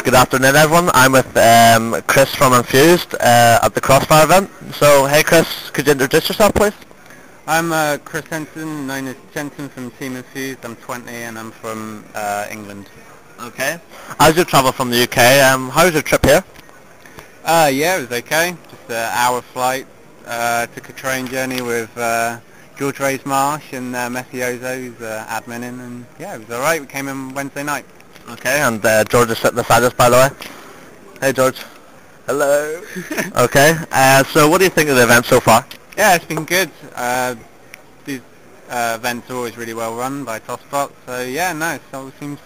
Good afternoon, everyone. I'm with Chris from Infused at the Crossfire event. So, hey Chris, could you introduce yourself, please? I'm Chris Chenson, known as Chenson from Team Infused. I'm 20 and I'm from England. Okay. As you travel from the UK, how was your trip here? Yeah, it was okay. Just an hour flight. Took a train journey with George Ray's Marsh and Methiozo, who's admin, and yeah, it was alright. We came in Wednesday night. Okay, and George is sitting beside us, by the way. Hey George. Hello. Okay, so what do you think of the event so far? Yeah, it's been good. These events are always really well run by Tosspot, so yeah, no, it all seems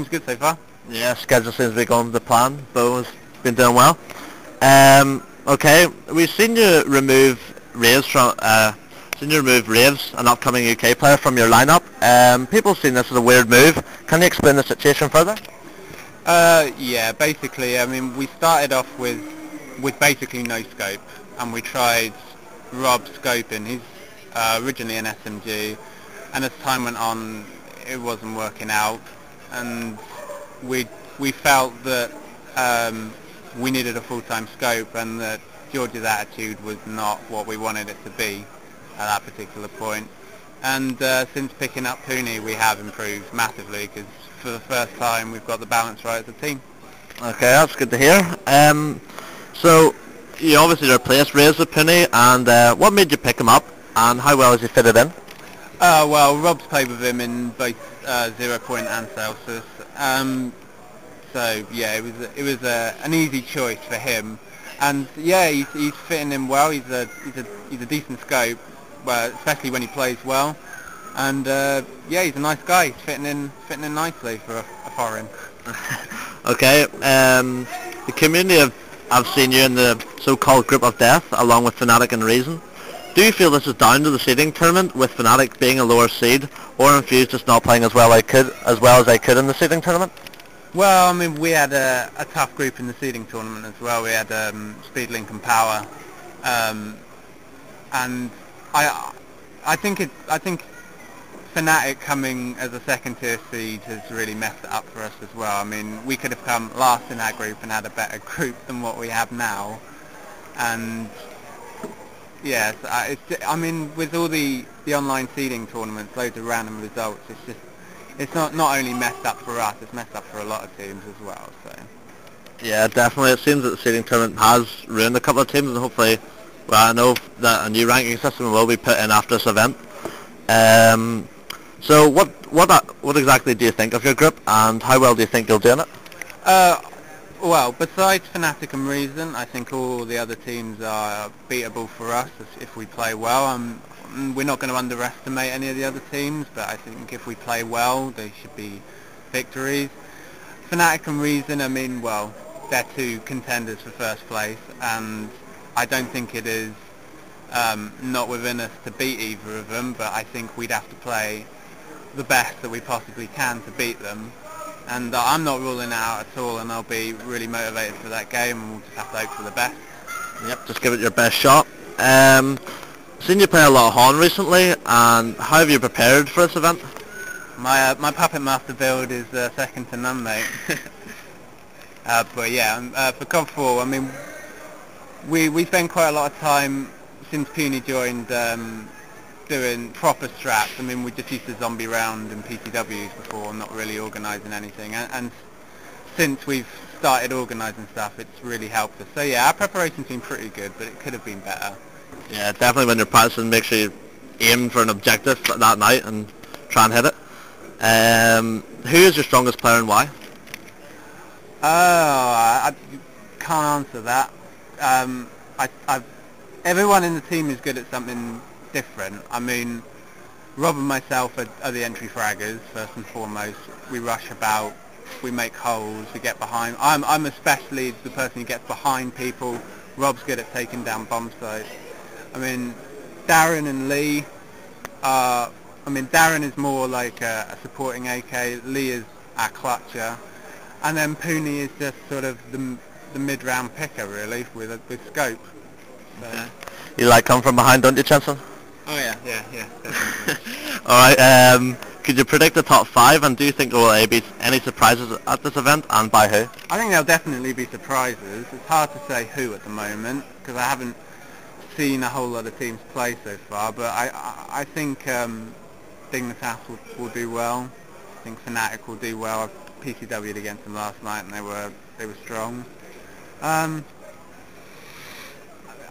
good so far. Yeah, schedule seems to be going to plan. Bo's been doing well. Okay, we've seen you remove Raves from an upcoming UK player from your lineup. People have seen this as a weird move. Can you explain the situation further? Yeah, basically, I mean, we started off with basically no scope, and we tried Rob scoping. He's originally an SMG, and as time went on, it wasn't working out, and we felt that we needed a full-time scope, and that George's attitude was not what we wanted it to be at that particular point. And since picking up Pooney, we have improved massively, because for the first time we've got the balance right as a team. Okay, that's good to hear. So you obviously replaced Raves with Pooney, and what made you pick him up, and how well has he fitted in? Well, Rob's played with him in both 0 Point and Celsius. So yeah, it was an easy choice for him, and yeah, he's fitting in well. He's a decent scope, well, especially when he plays well, and yeah, he's a nice guy. He's fitting in nicely for a foreign. Okay, the community have seen you in the so-called group of death, along with Fnatic and Reason. Do you feel this is down to the seeding tournament, with Fnatic being a lower seed, or Infused just not playing as well as they could in the seeding tournament? Well, I mean, we had a tough group in the seeding tournament as well. We had Speedlink and Power, and I think Fnatic coming as a second-tier seed has really messed it up for us as well. I mean, we could have come last in our group and had a better group than what we have now, and yes, I mean, with all the online seeding tournaments, loads of random results, it's not only messed up for us, it's messed up for a lot of teams as well. So yeah, definitely. It seems that the seeding tournament has ruined a couple of teams, and hopefully, well, I know that a new ranking system will be put in after this event. So what exactly do you think of your group, and how well do you think you'll do in it? Well, besides Fnatic and Reason, I think all the other teams are beatable for us if we play well. We're not going to underestimate any of the other teams, but I think if we play well, they should be victories. Fnatic and Reason, I mean, well, they're two contenders for first place, and I don't think it is not within us to beat either of them, but I think we'd have to play the best that we possibly can to beat them. And I'm not ruling it out at all, and I'll be really motivated for that game, and we'll just have to hope for the best. Yep, just give it your best shot. Seen you play a lot of Horn recently, and how have you prepared for this event? My Puppet Master build is second to none, mate. But yeah, for COD 4, I mean, we spend quite a lot of time since Pooney joined doing proper strats. I mean, we just used to zombie round in PTWs before, not really organising anything, and since we've started organising stuff, it's really helped us. So yeah, our preparation's been pretty good, but it could have been better. Yeah, definitely when you're practicing, make sure you aim for an objective that night and try and hit it. Who is your strongest player and why? I can't answer that. Everyone in the team is good at something different. I mean, Rob and myself are the entry fraggers, first and foremost. We rush about, we make holes, we get behind. I'm especially the person who gets behind people. Rob's good at taking down bomb sites. I mean, Darren and Lee are, I mean, Darren is more like a supporting AK, Lee is our clutcher, and then Pooney is just sort of the mid-round picker, really, with scope. So. Okay. You like come from behind, don't you, Chenson? Oh yeah, definitely. Alright, Could you predict the top 5, and do you think there will be any surprises at this event, and by who? I think there'll definitely be surprises. It's hard to say who at the moment because I haven't seen a whole lot of teams play so far, but I think Dignus House will do well. I think Fnatic will do well. I PCW'd against them last night and they were strong.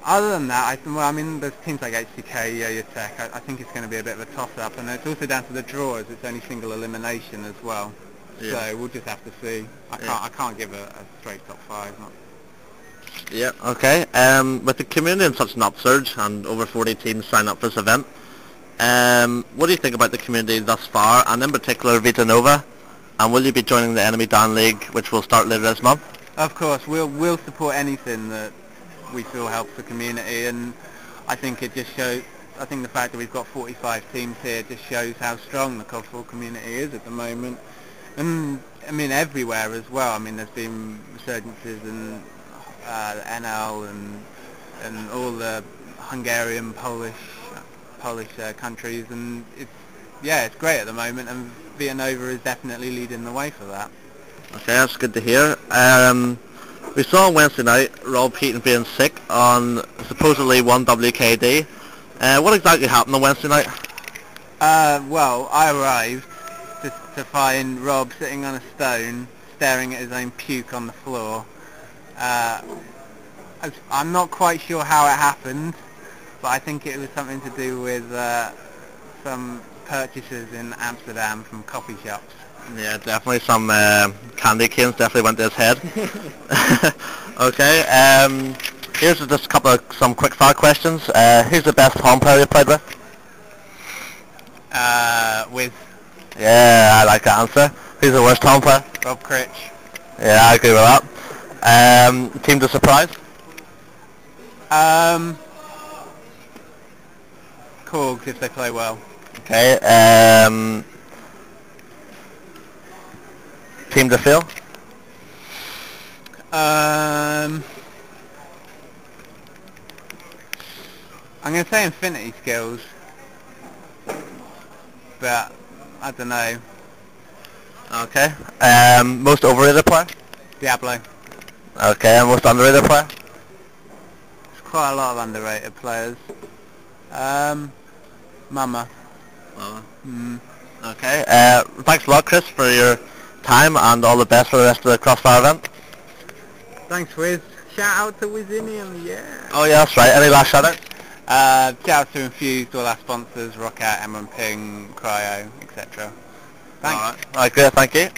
Other than that, I mean, there's teams like HCK, Yo-Yo Tech. I think it's going to be a bit of a toss-up, and it's also down to the draw, as it's only single elimination as well. Yeah. So we'll just have to see. I can't give a straight top 5. Not. Yeah. Okay. With the community in such an upsurge and over 40 teams sign up for this event, what do you think about the community thus far, and in particular Vita Nova? And will you be joining the Enemy Down League, which will start later this month? Of course, we'll support anything that we feel helps the community, and I think it just shows. I think the fact that we've got 45 teams here just shows how strong the COD4 community is at the moment, and I mean everywhere as well. I mean there's been resurgences in NL and all the Hungarian, Polish countries, and it's great at the moment, and Vita Nova is definitely leading the way for that. Okay, that's good to hear. We saw on Wednesday night Rob Heaton being sick on supposedly 1 WKD. What exactly happened on Wednesday night? Well, I arrived to find Rob sitting on a stone, staring at his own puke on the floor. I'm not quite sure how it happened, but I think it was something to do with some purchases in Amsterdam from coffee shops. Yeah, definitely some candy canes definitely went to his head. Okay, here's just some quick fire questions. Who's the best home player you played with? With. Yeah, I like the answer. Who's the worst home player? Rob Critch. Yeah, I agree with that. Team to surprise? Korgs if they play well. Okay, team to fail? I'm going to say Infinity Skills, but I don't know. Okay, most overrated player? Diablo. Okay, and most underrated player? There's quite a lot of underrated players. Mama. Okay, thanks a lot, Chris, for your time, and all the best for the rest of the Crossfire event. Thanks, Wiz. Shout out to Wizinium, yeah. Oh yeah, that's right. Any last shout outs? Shout out to Infused, all our sponsors, Rockout, M1 Ping, Cryo, etc. Thanks. Alright, great, thank you.